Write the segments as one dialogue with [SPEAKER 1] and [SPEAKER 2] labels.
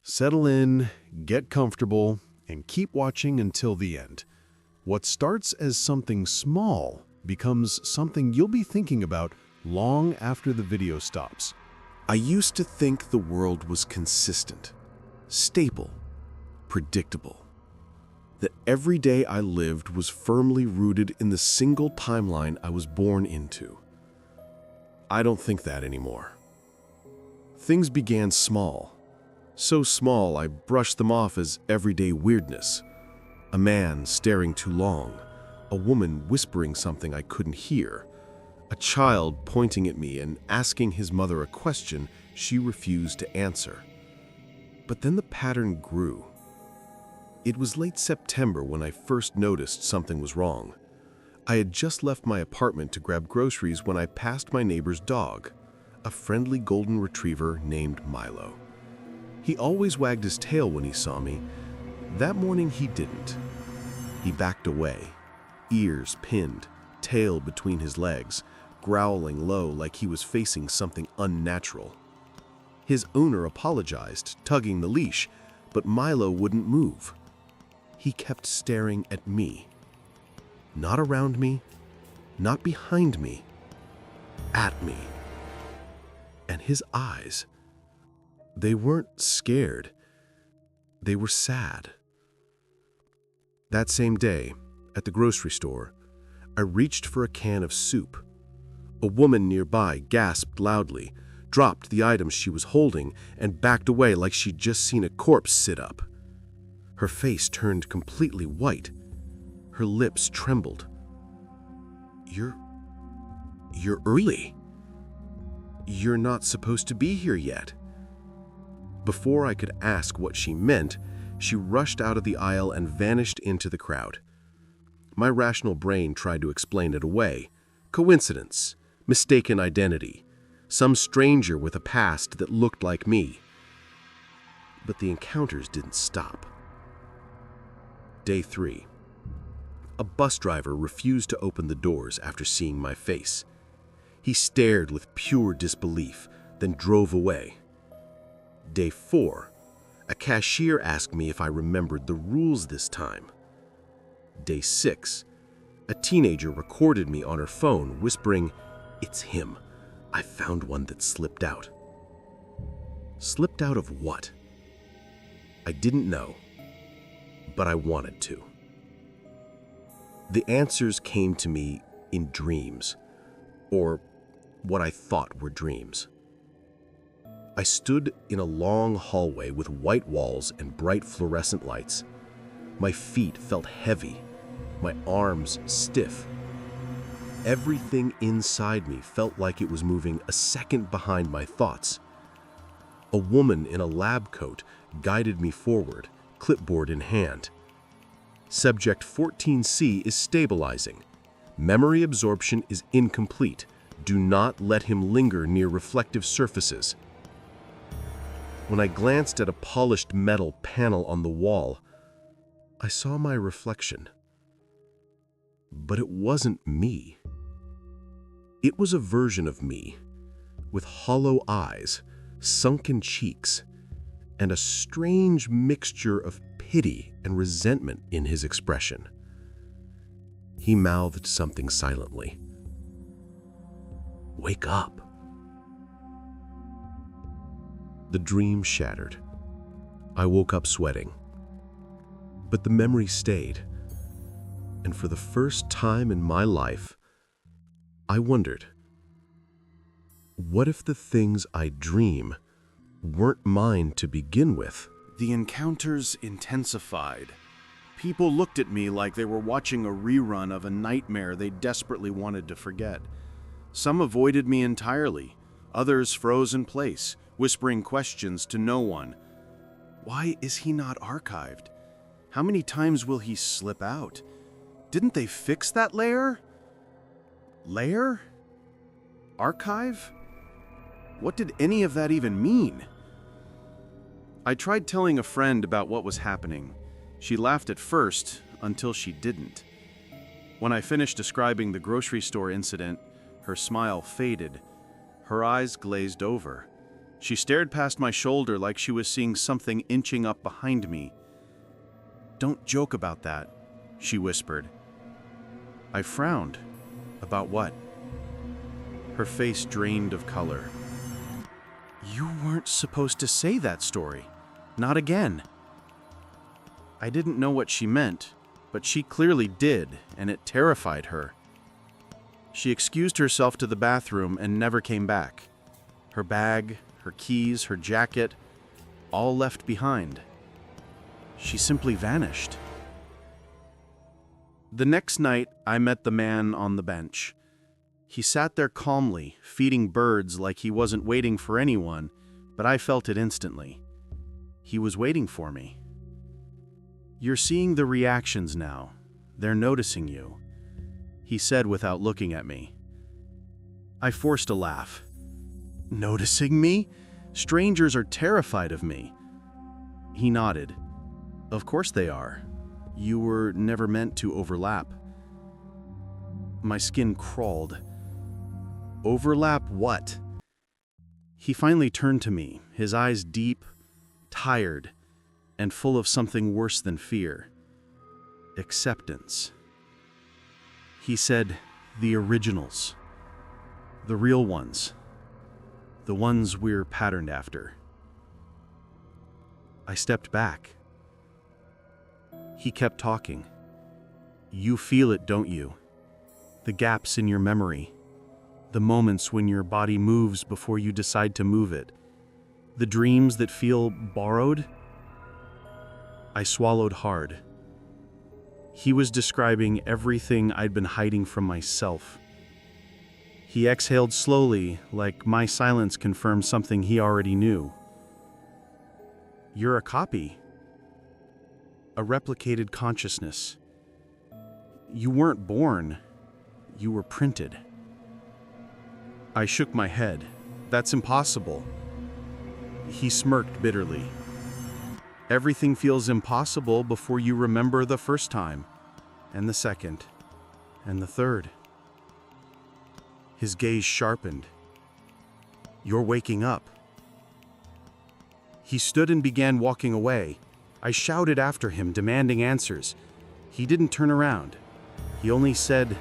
[SPEAKER 1] Settle in, get comfortable, and keep watching until the end. What starts as something small becomes something you'll be thinking about long after the video stops.
[SPEAKER 2] I used to think the world was consistent, stable, predictable. That every day I lived was firmly rooted in the single timeline I was born into. I don't think that anymore. Things began small. So small I brushed them off as everyday weirdness. A man staring too long, a woman whispering something I couldn't hear, a child pointing at me and asking his mother a question she refused to answer. But then the pattern grew. It was late September when I first noticed something was wrong. I had just left my apartment to grab groceries when I passed my neighbor's dog, a friendly golden retriever named Milo. He always wagged his tail when he saw me. That morning he didn't. He backed away, ears pinned, tail between his legs, growling low like he was facing something unnatural. His owner apologized, tugging the leash, but Milo wouldn't move. He kept staring at me. Not around me, not behind me, at me. And his eyes, they weren't scared. They were sad. That same day, at the grocery store, I reached for a can of soup. A woman nearby gasped loudly, dropped the items she was holding, and backed away like she'd just seen a corpse sit up. Her face turned completely white. Her lips trembled. You're early. You're not supposed to be here yet." Before I could ask what she meant, she rushed out of the aisle and vanished into the crowd. My rational brain tried to explain it away. Coincidence, mistaken identity, some stranger with a past that looked like me. But the encounters didn't stop. Day 3. A bus driver refused to open the doors after seeing my face. He stared with pure disbelief, then drove away. Day 4. A cashier asked me if I remembered the rules this time. Day 6. A teenager recorded me on her phone, whispering, "It's him. I found one that slipped out." Slipped out of what? I didn't know, but I wanted to. The answers came to me in dreams, or what I thought were dreams. I stood in a long hallway with white walls and bright fluorescent lights. My feet felt heavy, my arms stiff. Everything inside me felt like it was moving a second behind my thoughts. A woman in a lab coat guided me forward, clipboard in hand. Subject 14C is stabilizing. Memory absorption is incomplete. Do not let him linger near reflective surfaces. When I glanced at a polished metal panel on the wall, I saw my reflection. But it wasn't me. It was a version of me, with hollow eyes, sunken cheeks, and a strange mixture of pity and resentment in his expression. He mouthed something silently. "Wake up." The dream shattered. I woke up sweating. But the memory stayed. And for the first time in my life, I wondered, what if the things I dream weren't mine to begin with?
[SPEAKER 1] The encounters intensified. People looked at me like they were watching a rerun of a nightmare they desperately wanted to forget. Some avoided me entirely. Others froze in place, whispering questions to no one. Why is he not archived? How many times will he slip out? Didn't they fix that layer? Layer? Archive? What did any of that even mean? I tried telling a friend about what was happening. She laughed at first, until she didn't. When I finished describing the grocery store incident, her smile faded. Her eyes glazed over. She stared past my shoulder like she was seeing something inching up behind me. "Don't joke about that," she whispered. I frowned. About what? Her face drained of color. "You weren't supposed to say that story. Not again." I didn't know what she meant, but she clearly did, and it terrified her. She excused herself to the bathroom and never came back. Her bag, her keys, her jacket, all left behind. She simply vanished. The next night, I met the man on the bench. He sat there calmly, feeding birds like he wasn't waiting for anyone, but I felt it instantly. He was waiting for me. "You're seeing the reactions now. They're noticing you," he said without looking at me. I forced a laugh. "Noticing me? Strangers are terrified of me." He nodded. "Of course they are. You were never meant to overlap." My skin crawled. Overlap what? He finally turned to me, his eyes deep, tired, and full of something worse than fear. Acceptance. He said, "The originals. The real ones. The ones we're patterned after." I stepped back. He kept talking. "You feel it, don't you? The gaps in your memory. The moments when your body moves before you decide to move it. The dreams that feel borrowed." I swallowed hard. He was describing everything I'd been hiding from myself. He exhaled slowly, like my silence confirmed something he already knew. "You're a copy. A replicated consciousness. You weren't born. You were printed." I shook my head. "That's impossible." He smirked bitterly. "Everything feels impossible before you remember the first time, and the second, and the third." His gaze sharpened. "You're waking up." He stood and began walking away. I shouted after him, demanding answers. He didn't turn around. He only said,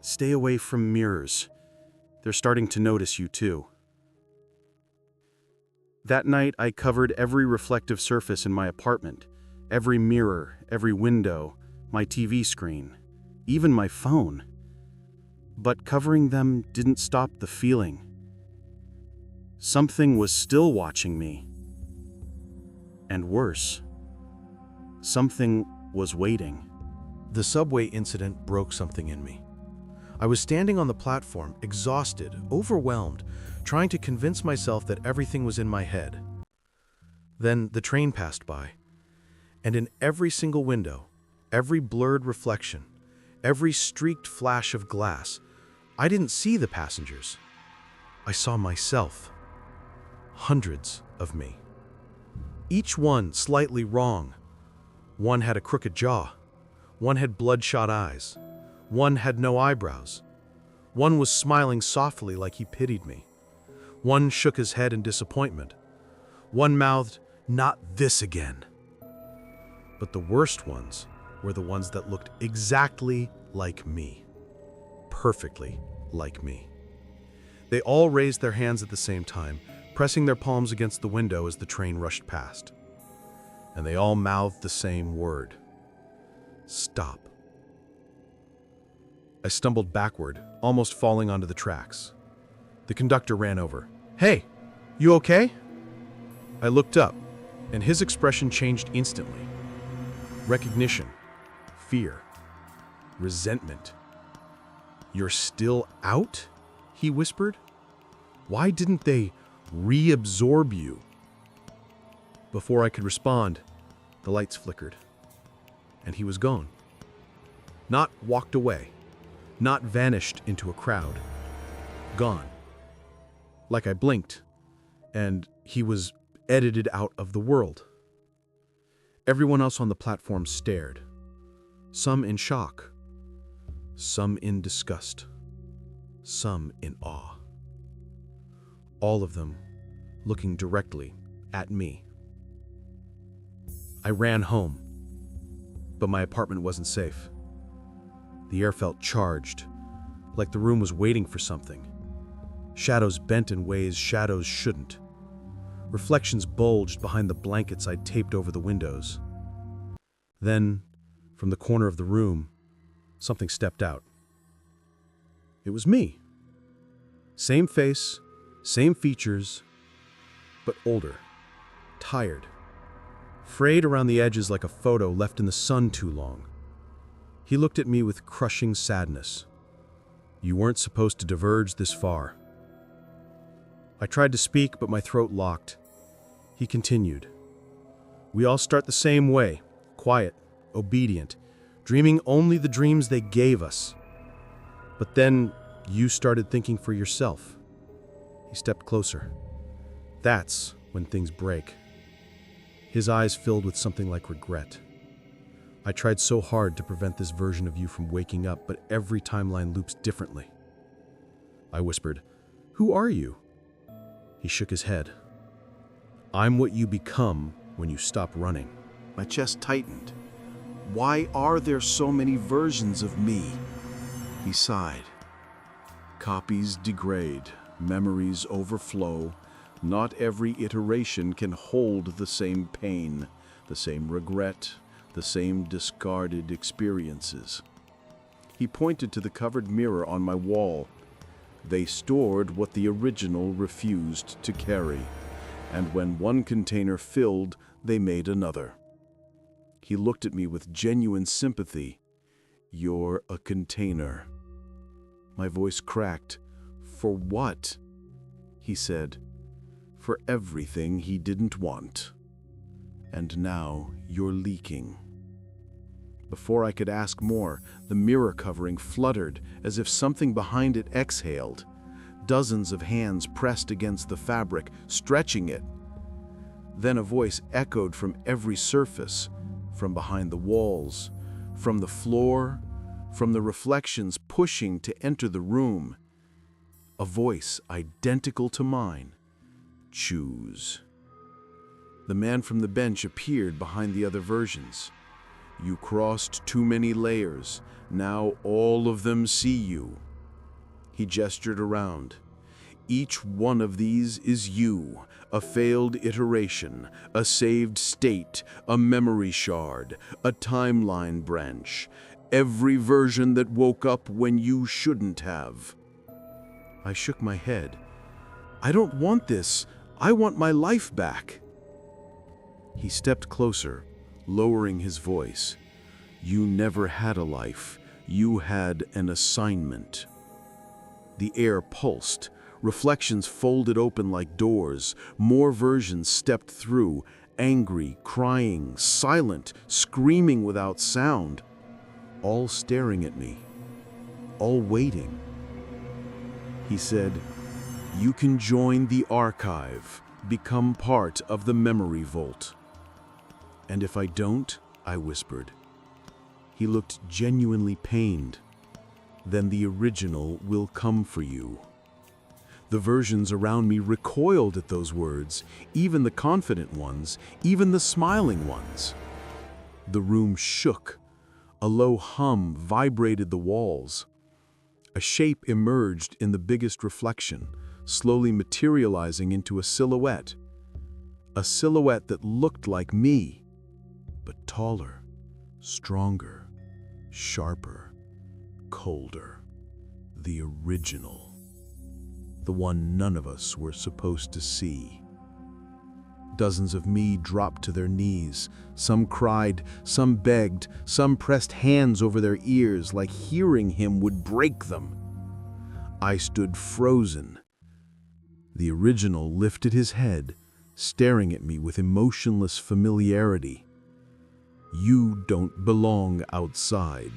[SPEAKER 1] "Stay away from mirrors. They're starting to notice you too." That night, I covered every reflective surface in my apartment, every mirror, every window, my TV screen, even my phone. But covering them didn't stop the feeling. Something was still watching me. And worse, something was waiting.
[SPEAKER 2] The subway incident broke something in me. I was standing on the platform, exhausted, overwhelmed, trying to convince myself that everything was in my head. Then the train passed by, and in every single window, every blurred reflection, every streaked flash of glass, I didn't see the passengers. I saw myself. Hundreds of me. Each one slightly wrong. One had a crooked jaw. One had bloodshot eyes. One had no eyebrows. One was smiling softly like he pitied me. One shook his head in disappointment. One mouthed, "Not this again." But the worst ones were the ones that looked exactly like me. Perfectly like me. They all raised their hands at the same time, pressing their palms against the window as the train rushed past. And they all mouthed the same word. Stop. I stumbled backward, almost falling onto the tracks. The conductor ran over. "Hey, you okay?" I looked up, and his expression changed instantly. Recognition, fear, resentment. "You're still out?" he whispered. "Why didn't they reabsorb you?" Before I could respond, the lights flickered, and he was gone. Not walked away, not vanished into a crowd. Gone. Like I blinked, and he was edited out of the world. Everyone else on the platform stared, some in shock, some in disgust, some in awe. all of them looking directly at me. I ran home, but my apartment wasn't safe. The air felt charged, like the room was waiting for something. Shadows bent in ways shadows shouldn't. Reflections bulged behind the blankets I'd taped over the windows. Then, from the corner of the room, something stepped out. It was me. Same face, same features, but older, tired, frayed around the edges like a photo left in the sun too long. He looked at me with crushing sadness. You weren't supposed to diverge this far. I tried to speak, but my throat locked. He continued. We all start the same way, quiet, obedient, dreaming only the dreams they gave us. But then you started thinking for yourself. He stepped closer. That's when things break. His eyes filled with something like regret. I tried so hard to prevent this version of you from waking up, but every timeline loops differently. I whispered, Who are you? He shook his head. I'm what you become when you stop running.
[SPEAKER 1] My chest tightened. Why are there so many versions of me? He sighed. Copies degrade, memories overflow. Not every iteration can hold the same pain, the same regret, the same discarded experiences. He pointed to the covered mirror on my wall. They stored what the original refused to carry, and when one container filled, they made another. He looked at me with genuine sympathy. You're a container. My voice cracked. For what? He said. For everything he didn't want. And now you're leaking. Before I could ask more, the mirror covering fluttered as if something behind it exhaled. Dozens of hands pressed against the fabric, stretching it. Then a voice echoed from every surface, from behind the walls, from the floor, from the reflections pushing to enter the room. A voice identical to mine. Choose. The man from the bench appeared behind the other versions. You crossed too many layers. Now all of them see you. He gestured around. Each one of these is you, a failed iteration, a saved state, a memory shard, a timeline branch. Every version that woke up when you shouldn't have. I shook my head. I don't want this. I want my life back. He stepped closer, lowering his voice. You never had a life. You had an assignment. The air pulsed. Reflections folded open like doors. More versions stepped through, angry, crying, silent, screaming without sound. All staring at me. All waiting. He said, You can join the archive. Become part of the memory vault. And if I don't, I whispered. He looked genuinely pained. Then the original will come for you. The versions around me recoiled at those words, even the confident ones, even the smiling ones. The room shook. A low hum vibrated the walls. A shape emerged in the biggest reflection, slowly materializing into a silhouette. A silhouette that looked like me, but taller, stronger, sharper, colder. The original. The one none of us were supposed to see. Dozens of me dropped to their knees. Some cried, some begged, some pressed hands over their ears like hearing him would break them. I stood frozen. The original lifted his head, staring at me with emotionless familiarity. You don't belong outside.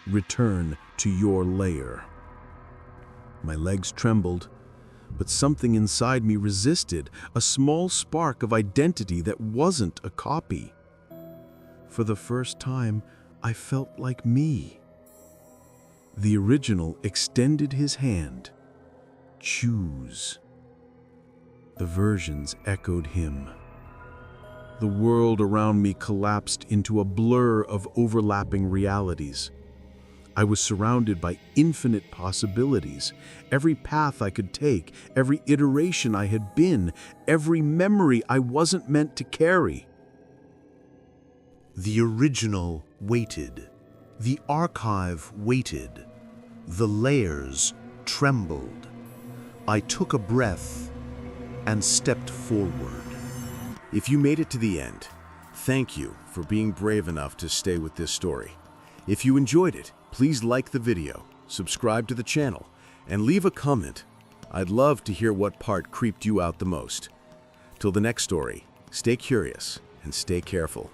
[SPEAKER 1] Return to your lair. My legs trembled, but something inside me resisted, a small spark of identity that wasn't a copy. For the first time, I felt like me. The original extended his hand. Choose.
[SPEAKER 2] The versions echoed him. The world around me collapsed into a blur of overlapping realities. I was surrounded by infinite possibilities. Every path I could take, every iteration I had been, every memory I wasn't meant to carry.
[SPEAKER 1] The original waited. The archive waited. The layers trembled. I took a breath and stepped forward.
[SPEAKER 2] If you made it to the end, thank you for being brave enough to stay with this story. If you enjoyed it, please like the video, subscribe to the channel, and leave a comment. I'd love to hear what part creeped you out the most. Till the next story, stay curious and stay careful.